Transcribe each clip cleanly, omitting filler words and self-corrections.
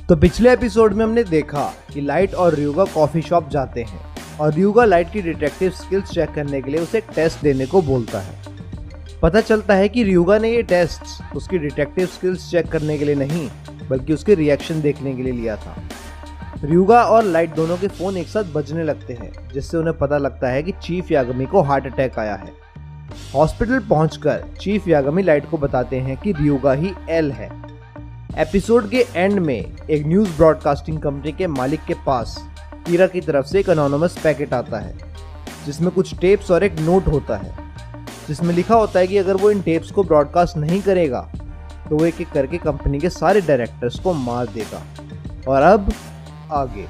तो पिछले एपिसोड में हमने देखा कि लाइट और ryuga कॉफी शॉप जाते हैं और ryuga लाइट की डिटेक्टिव स्किल्स चेक करने के लिए उसे एक टेस्ट देने को बोलता है। पता चलता है कि ryuga ने ये टेस्ट उसकी डिटेक्टिव स्किल्स चेक करने के लिए नहीं बल्कि उसके रिएक्शन देखने के लिए लिया था। ryuga और लाइट दोनों के फ़ोन एक साथ बजने लगते हैं जिससे उन्हें पता लगता है कि चीफ यागमी को हार्ट अटैक आया है। हॉस्पिटल पहुंचकर चीफ यागमी लाइट को बताते हैं कि ryuga ही एल है। एपिसोड के एंड में एक न्यूज़ ब्रॉडकास्टिंग कंपनी के मालिक के पास कीरा की तरफ से एक अनोनिमस पैकेट आता है जिसमें कुछ टेप्स और एक नोट होता है जिसमें लिखा होता है कि अगर वो इन टेप्स को ब्रॉडकास्ट नहीं करेगा तो वो एक एक करके कंपनी के सारे डायरेक्टर्स को मार देगा। और अब आगे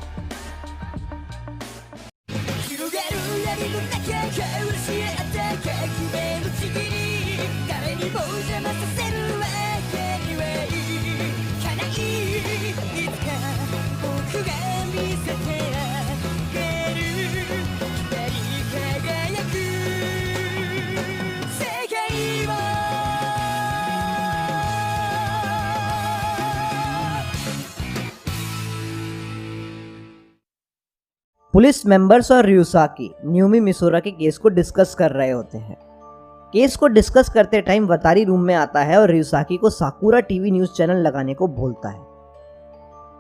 पुलिस मेंबर्स और ryusaki न्यूमी मिसोरा के केस को डिस्कस कर रहे होते हैं। केस को डिस्कस करते टाइम वतारी रूम में आता है और ryusaki को साकुरा टीवी न्यूज़ चैनल लगाने को बोलता है।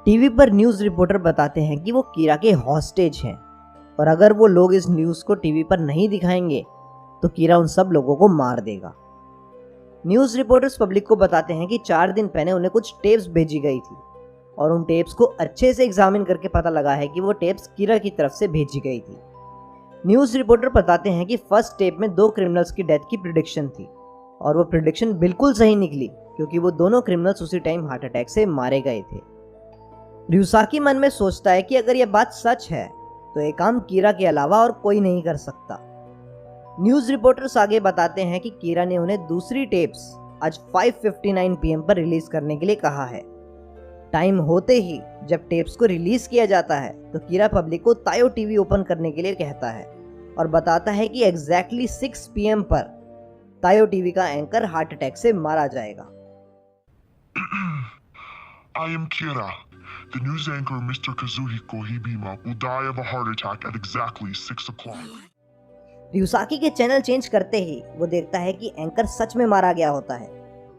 टीवी पर न्यूज़ रिपोर्टर बताते हैं कि वो कीरा के हॉस्टेज हैं और अगर वो लोग इस न्यूज़ को टीवी पर नहीं दिखाएंगे तो कीरा उन सब लोगों को मार देगा। न्यूज़ रिपोर्टर्स पब्लिक को बताते हैं कि 4 दिन पहले उन्हें कुछ टेप्स भेजी गई थी और उन टेप्स को अच्छे से एग्जामिन करके पता लगा है कि वो टेप्स कीरा की तरफ से भेजी गई थी। न्यूज़ रिपोर्टर बताते हैं कि फर्स्ट टेप में 2 क्रिमिनल्स की डेथ की प्रिडिक्शन थी और वो प्रिडिक्शन बिल्कुल सही निकली क्योंकि वो दोनों क्रिमिनल्स उसी टाइम हार्ट अटैक से मारे गए थे। ryusaki मन में सोचता है कि अगर ये बात सच है तो ये काम कीरा के अलावा और कोई नहीं कर सकता। न्यूज़ रिपोर्टर्स आगे बताते हैं कि कीरा ने उन्हें दूसरी टेप्स आज 5:59 PM पर रिलीज करने के लिए कहा है। टाइम होते ही जब टेप्स को रिलीज किया जाता है तो कीरा पब्लिक को तायो टीवी ओपन करने के लिए कहता है और बताता है कि एग्जैक्टली 6 PM पर तायो टीवी का एंकर हार्ट अटैक से मारा जाएगा। I am Kira. The news anchor Mr. Kazuhiko Hibima will die of a heart attack at exactly 6 o'clock. ryusaki के चैनल चेंज करते ही वो देखता है कि एंकर सच में मारा गया होता है।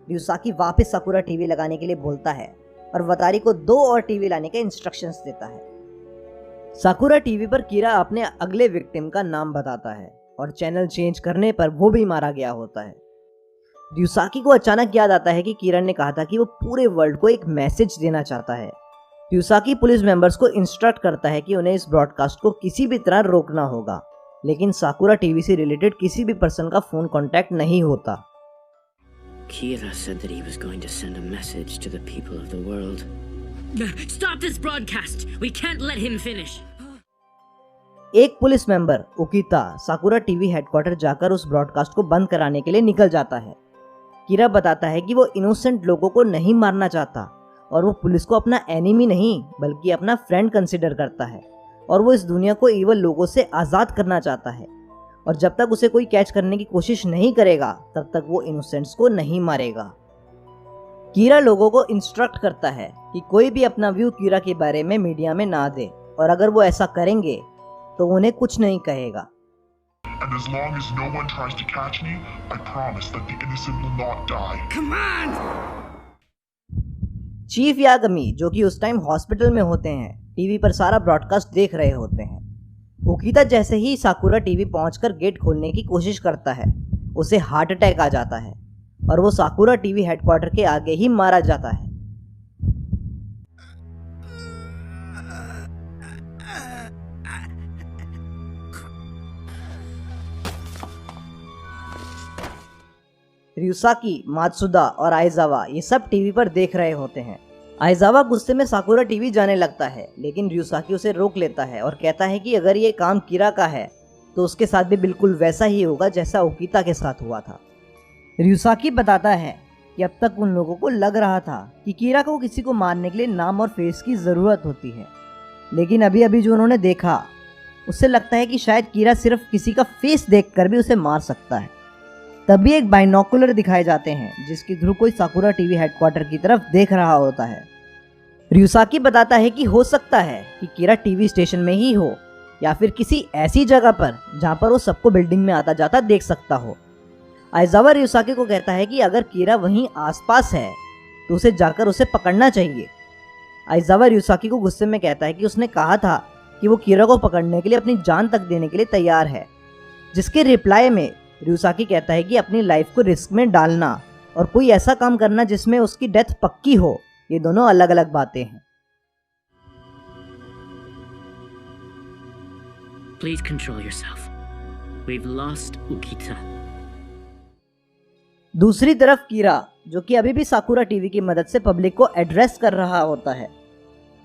ryusaki वापस साकुरा टीवी लगाने के लिए बोलता है और वतारी को 2 और टीवी लाने के इंस्ट्रक्शंस देता है। साकुरा टीवी पर कीरा अपने अगले विक्टिम का नाम बताता है और चैनल चेंज करने पर वो भी मारा गया होता है। ryusaki को अचानक याद आता है कि कीरा ने कहा था कि वो पूरे वर्ल्ड को एक मैसेज देना चाहता है। ryusaki पुलिस मेंबर्स को इंस्ट्रक्ट करता है कि उन्हें इस ब्रॉडकास्ट को किसी भी तरह रोकना होगा, लेकिन साकुरा टीवी से रिलेटेड किसी भी पर्सन का फोन कांटेक्ट नहीं होता। Kira said that he was going to send a message to the people of the world. Stop this broadcast! We can't let him finish! एक police member Ukita Sakura TV headquarter जाकर उस broadcast को बंद कराने के लिए निकल जाता है। कीरा बताता है कि वो इनोसेंट लोगों को नहीं मारना चाहता और वो पुलिस को अपना एनिमी नहीं बल्कि अपना फ्रेंड कंसिडर करता है और वो इस दुनिया को इवल लोगों से आज़ाद करना चाहता है और जब तक उसे कोई कैच करने की कोशिश नहीं करेगा तब तक वो इनोसेंट्स को नहीं मारेगा। कीरा लोगों को इंस्ट्रक्ट करता है कि कोई भी अपना व्यू कीरा के बारे में मीडिया में ना दे और अगर वो ऐसा करेंगे तो उन्हें कुछ नहीं कहेगा। And as long as no one tries to catch me, I promise that the innocent will not die. Come on! Chief यागमी जो कि उस टाइम हॉस्पिटल में होते हैं टीवी पर सारा ब्रॉडकास्ट देख रहे होते हैं। उकिता जैसे ही साकुरा टीवी पहुंचकर गेट खोलने की कोशिश करता है उसे हार्ट अटैक आ जाता है और वो साकुरा टीवी हेडक्वार्टर के आगे ही मारा जाता है। ryusaki, मात्सुदा और आइजावा ये सब टीवी पर देख रहे होते हैं। आइजावा गुस्से में साकुरा टीवी जाने लगता है लेकिन ryusaki उसे रोक लेता है और कहता है कि अगर ये काम कीरा का है तो उसके साथ भी बिल्कुल वैसा ही होगा जैसा उकिता के साथ हुआ था। ryusaki बताता है कि अब तक उन लोगों को लग रहा था कि कीरा को किसी को मारने के लिए नाम और फेस की ज़रूरत होती है, लेकिन अभी अभी जो उन्होंने देखा उससे लगता है कि शायद कीरा सिर्फ किसी का फेस देखकर भी उसे मार सकता है। तभी एक बाइनोकुलर दिखाए जाते हैं जिसके थ्रू कोई साकुरा टीवी हेडक्वार्टर की तरफ देख रहा होता है। ryusaki बताता है कि हो सकता है कि कीरा टीवी स्टेशन में ही हो या फिर किसी ऐसी जगह पर जहां पर वो सबको बिल्डिंग में आता जाता देख सकता हो। आइजावा ryusaki को कहता है कि अगर कीरा वहीं आसपास है तो उसे जाकर उसे पकड़ना चाहिए। आइजावा ryusaki को गुस्से में कहता है कि उसने कहा था कि वो कीरा को पकड़ने के लिए अपनी जान तक देने के लिए तैयार है, जिसके रिप्लाई में ryusaki कहता है कि अपनी लाइफ को रिस्क में डालना और कोई ऐसा काम करना जिसमें उसकी डेथ पक्की हो, ये दोनों अलग अलग बातें हैं। Please control yourself. We've lost Ukita. दूसरी तरफ कीरा, जो कि अभी भी साकुरा टीवी की मदद से पब्लिक को एड्रेस कर रहा होता है,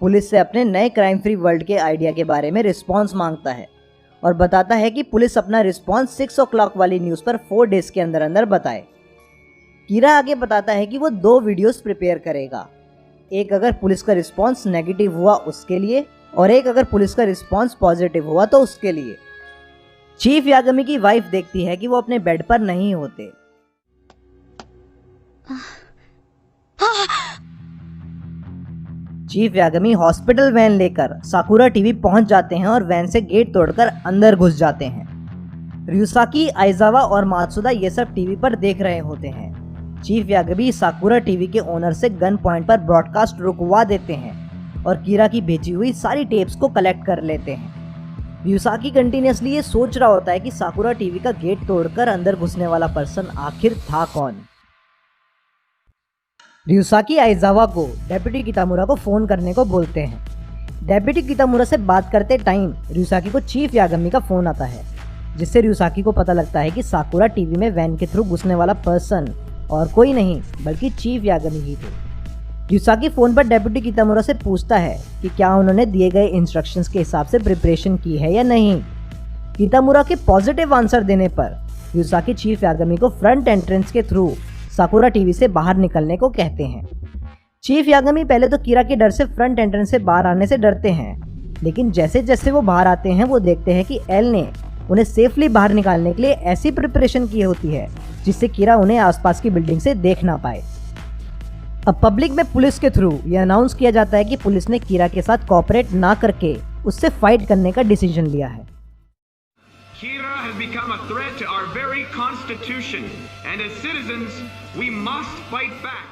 पुलिस से अपने नए क्राइम फ्री वर्ल्ड के आइडिया के बारे में रिस्पॉन्स मांगता है और बताता है कि पुलिस अपना रिस्पॉन्स 6 o'clock वाली न्यूज़ पर 4 days के अंदर अंदर बताए। कीरा आगे बताता है कि वो 2 वीडियोस प्रिपेयर करेगा, एक अगर पुलिस का रिस्पॉन्स नेगेटिव हुआ उसके लिए और एक अगर पुलिस का रिस्पॉन्स पॉजिटिव हुआ तो उसके लिए। चीफ यागमी की वाइफ देखती है कि वो अपने बेड पर नहीं होते। चीफ यागमी हॉस्पिटल वैन लेकर साकुरा टीवी पहुंच जाते हैं और वैन से गेट तोड़कर अंदर घुस जाते हैं। ryusaki, आइजावा और मात्सुदा ये सब टीवी पर देख रहे होते हैं। चीफ यागमी साकुरा टीवी के ओनर से गन पॉइंट पर ब्रॉडकास्ट रुकवा देते हैं और कीरा की भेजी हुई सारी टेप्स को कलेक्ट कर लेते हैं। ryusaki कंटिन्यूसली ये सोच रहा होता है कि साकुरा टीवी का गेट तोड़कर अंदर घुसने वाला पर्सन आखिर था कौन। ryusaki आइजावा को डेप्यूटी कितामुरा को फोन करने को बोलते हैं। डेप्यूटी कितामुरा से बात करते टाइम ryusaki को चीफ यागमी का फोन आता है, जिससे ryusaki को पता लगता है कि साकुरा टीवी में वैन के थ्रू घुसने वाला पर्सन और कोई नहीं बल्कि चीफ यागमी ही थे। ryusaki फोन पर डेप्यूटी कितामुरा से पूछता है कि क्या उन्होंने दिए गए इंस्ट्रक्शंस के हिसाब से प्रिपरेशन की है या नहीं। कितामुरा के पॉजिटिव आंसर देने पर ryusaki चीफ यागमी को फ्रंट एंट्रेंस के थ्रू साकुरा टीवी से बाहर निकलने को कहते हैं। चीफ यागमी पहले तो कीरा के डर से फ्रंट एंट्रेंस से बाहर आने से डरते हैं, लेकिन जैसे जैसे वो बाहर आते हैं वो देखते हैं कि एल ने उन्हें सेफली बाहर निकालने के लिए ऐसी प्रिपरेशन की होती है जिससे कीरा उन्हें आसपास की बिल्डिंग से देख ना पाए। अब पब्लिक में पुलिस के थ्रू ये अनाउंस किया जाता है कि पुलिस ने कीरा के साथ कोऑपरेट ना करके उससे फाइट करने का डिसीजन लिया है। Kira has become a threat to our very constitution, and as citizens, we must fight back.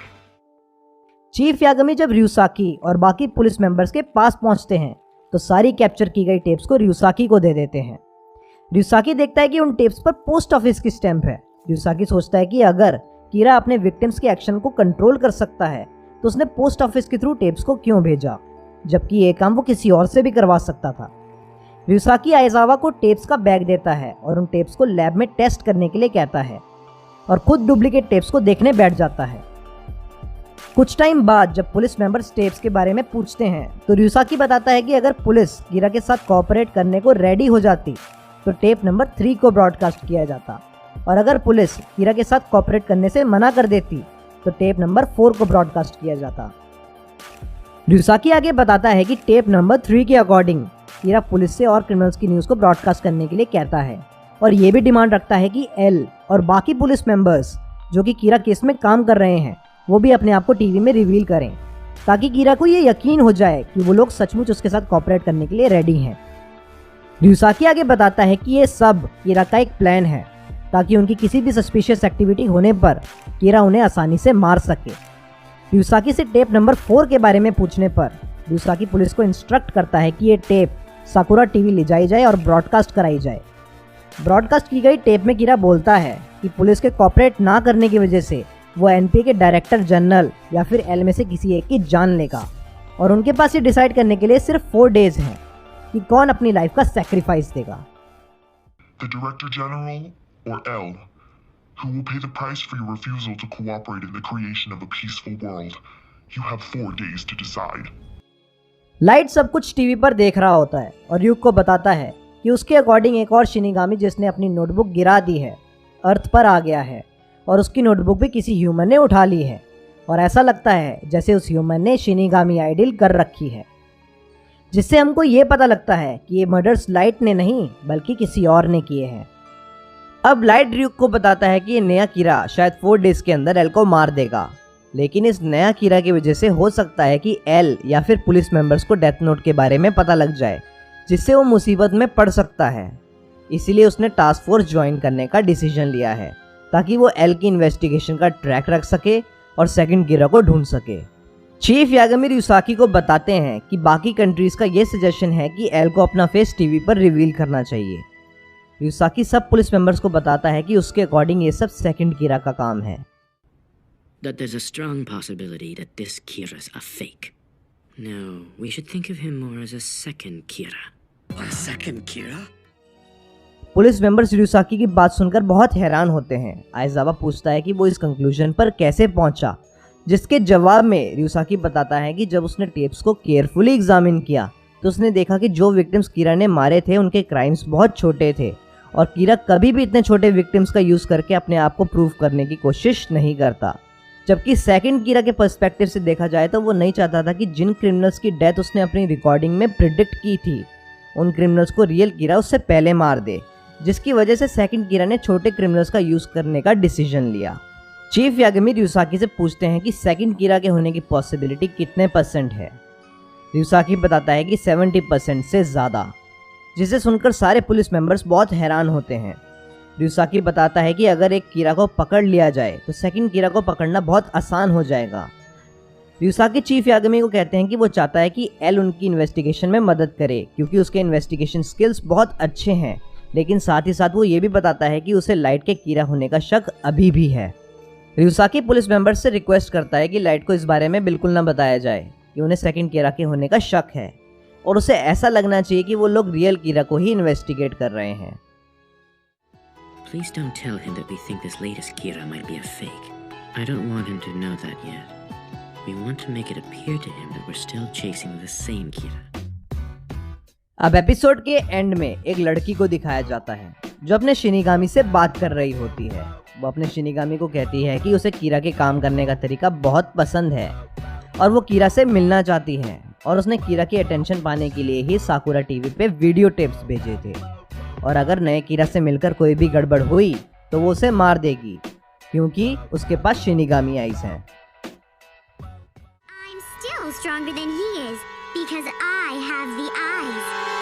Chief यागमी जब ryusaki और बाकी पुलिस मेंबर्स के पास पहुंचते हैं तो सारी कैप्चर की गई टेप्स को ryusaki को दे देते हैं। ryusaki देखता है कि उन टेप्स पर पोस्ट ऑफिस की स्टैंप है। ryusaki सोचता है कि अगर कीरा अपने विक्टिम्स के एक्शन को कंट्रोल कर सकता है तो उसने पोस्ट ऑफिस के थ्रू टेप्स को क्यों भेजा, जबकि ये काम वो किसी और से भी करवा सकता था। ryusaki आइजावा को टेप्स का बैग देता है और उन टेप्स को लैब में टेस्ट करने के लिए कहता है और खुद डुप्लीकेट टेप्स को देखने बैठ जाता है। कुछ टाइम बाद जब पुलिस मेंबर्स टेप्स के बारे में पूछते हैं तो ryusaki बताता है कि अगर पुलिस कीरा के साथ कोऑपरेट करने को रेडी हो जाती तो टेप नंबर 3 को ब्रॉडकास्ट किया जाता, और अगर पुलिस कीरा के साथ कोऑपरेट करने से मना कर देती तो टेप नंबर 4 को ब्रॉडकास्ट किया जाता। ryusaki आगे बताता है कि टेप नंबर 3 के अकॉर्डिंग कीरा पुलिस से और क्रिमिनल्स की न्यूज़ को ब्रॉडकास्ट करने के लिए कहता है और ये भी डिमांड रखता है कि एल और बाकी पुलिस मेंबर्स जो कि कीरा केस में काम कर रहे हैं वो भी अपने आप को टीवी में रिवील करें, ताकि कीरा को ये यकीन हो जाए कि वो लोग सचमुच उसके साथ कोऑपरेट करने के लिए रेडी हैं। ryusaki आगे बताता है कि ये सब कीरा का एक प्लान है ताकि उनकी किसी भी सस्पिशियस एक्टिविटी होने पर कीरा उन्हें आसानी से मार सके। ryusaki से टेप नंबर 4 के बारे में पूछने पर ryusaki पुलिस को इंस्ट्रक्ट करता है कि ये टेप साकुरा टीवी ले जाई जाए और ब्रॉडकास्ट कराई जाए। ब्रॉडकास्ट की गई टेप में कीरा बोलता है कि पुलिस के कोऑपरेट ना करने की वजह से वो एनपीए के डायरेक्टर जनरल या फिर एल में से किसी एक की जान लेगा और उनके पास ये डिसाइड करने के लिए सिर्फ 4 days हैं कि कौन अपनी लाइफ का सैक्रिफाइस देगा। The Director General, or L, who will pay the price for your refusal to cooperate in the creation of a peaceful world. You have 4 days to decide. Light सब कुछ TV पर देख रहा होता है और र्यूक को बताता है कि उसके अकॉर्डिंग एक और शिनिगामी जिसने अपनी नोटबुक गिरा दी है अर्थ पर आ गया है और उसकी नोटबुक भी किसी ह्यूमन ने उठा ली है और ऐसा लगता है जैसे उस ह्यूमन ने शिनिगामी आइडल कर रखी है, जिससे हमको ये पता लगता है कि ये मर्डर्स लाइट ने नहीं बल्कि किसी और ने किए हैं। अब लाइट र्यूक को बताता है कि ये नया कीरा शायद 4 days के अंदर एल को मार देगा लेकिन इस नया कीरा की वजह से हो सकता है कि एल या फिर पुलिस मेंबर्स को डेथ नोट के बारे में पता लग जाए, जिससे वो मुसीबत में पड़ सकता है। इसीलिए उसने टास्क फोर्स ज्वाइन करने का डिसीजन लिया है, ताकि वो एल की इन्वेस्टिगेशन का ट्रैक रख सके और सेकंड कीरा को ढूंढ सके। चीफ यागमी ryusaki को बताते हैं कि बाकी कंट्रीज का ये सजेशन है कि एल को अपना फेस टीवी पर रिवील करना चाहिए। ryusaki सब पुलिस मेंबर्स को बताता है कि उसके अकॉर्डिंग ये सब सेकंड कीरा का काम है। That there's a strong possibility that this Kira's a fake. No, we should think of him more as a second Kira. A second Kira? Police members ryusaki की बात सुनकर बहुत हैरान होते हैं। आइजावा पूछता है कि वो इस कंक्लूजन पर कैसे पहुंचा, जिसके जवाब में ryusaki बताता है कि जब उसने टेप्स को केयरफुली एग्जामिन किया तो उसने देखा कि जो विक्टिम्स कीरा ने मारे थे उनके क्राइम्स बहुत छोटे थे और कीरा कभी भी इतने छोटे विक्टिम्स का यूज़ करके अपने आप को प्रूव करने की कोशिश नहीं करता। जबकि सेकंड कीरा के पर्सपेक्टिव से देखा जाए तो वो नहीं चाहता था कि जिन क्रिमिनल्स की डेथ उसने अपनी रिकॉर्डिंग में प्रिडिक्ट की थी उन क्रिमिनल्स को रियल कीरा उससे पहले मार दे, जिसकी वजह से सेकंड कीरा ने छोटे क्रिमिनल्स का यूज़ करने का डिसीजन लिया। चीफ यागमी ryusaki से पूछते हैं कि सेकंड कीरा के होने की पॉसिबिलिटी कितने % है। ryusaki बताता है कि 70% से ज़्यादा, जिसे सुनकर सारे पुलिस मेंबर्स बहुत हैरान होते हैं। ryusaki बताता है कि अगर एक कीरा को पकड़ लिया जाए तो सेकंड कीरा को पकड़ना बहुत आसान हो जाएगा। ryusaki चीफ यागमी को कहते हैं कि वो चाहता है कि एल उनकी इन्वेस्टिगेशन में मदद करे क्योंकि उसके इन्वेस्टिगेशन स्किल्स बहुत अच्छे हैं, लेकिन साथ ही साथ वो ये भी बताता है कि उसे लाइट के कीरा होने का शक अभी भी है। ryusaki पुलिस मेंबर्स से रिक्वेस्ट करता है कि लाइट को इस बारे में बिल्कुल ना बताया जाए कि उन्हें सेकंड कीरा के होने का शक है और उसे ऐसा लगना चाहिए कि वो लोग रियल कीरा को ही इन्वेस्टिगेट कर रहे हैं। Please don't tell him that we think this latest Kira might be a fake. I don't want him to know that yet. We want to make it appear to him that we're still chasing the same Kira. अब episode के and में एक लड़की को दिखाया जाता है जो अपने शिनिगामी से बात कर रही होती है। वो अपने शिनिगामी को कहती है कि उसे कीरा के काम करने का तरीका बहुत पसंद है और वो कीरा से मिलना चाहती है और उसने कीरा की अटेंशन पाने के लिए ही साकुरा टीवी पे वीडियो टेप्स भेजे थे और अगर नए कीरा से मिलकर कोई भी गड़बड़ हुई तो वो उसे मार देगी क्योंकि उसके पास शिनिगामी आइज हैं। I'm still stronger than he is because I have the eyes.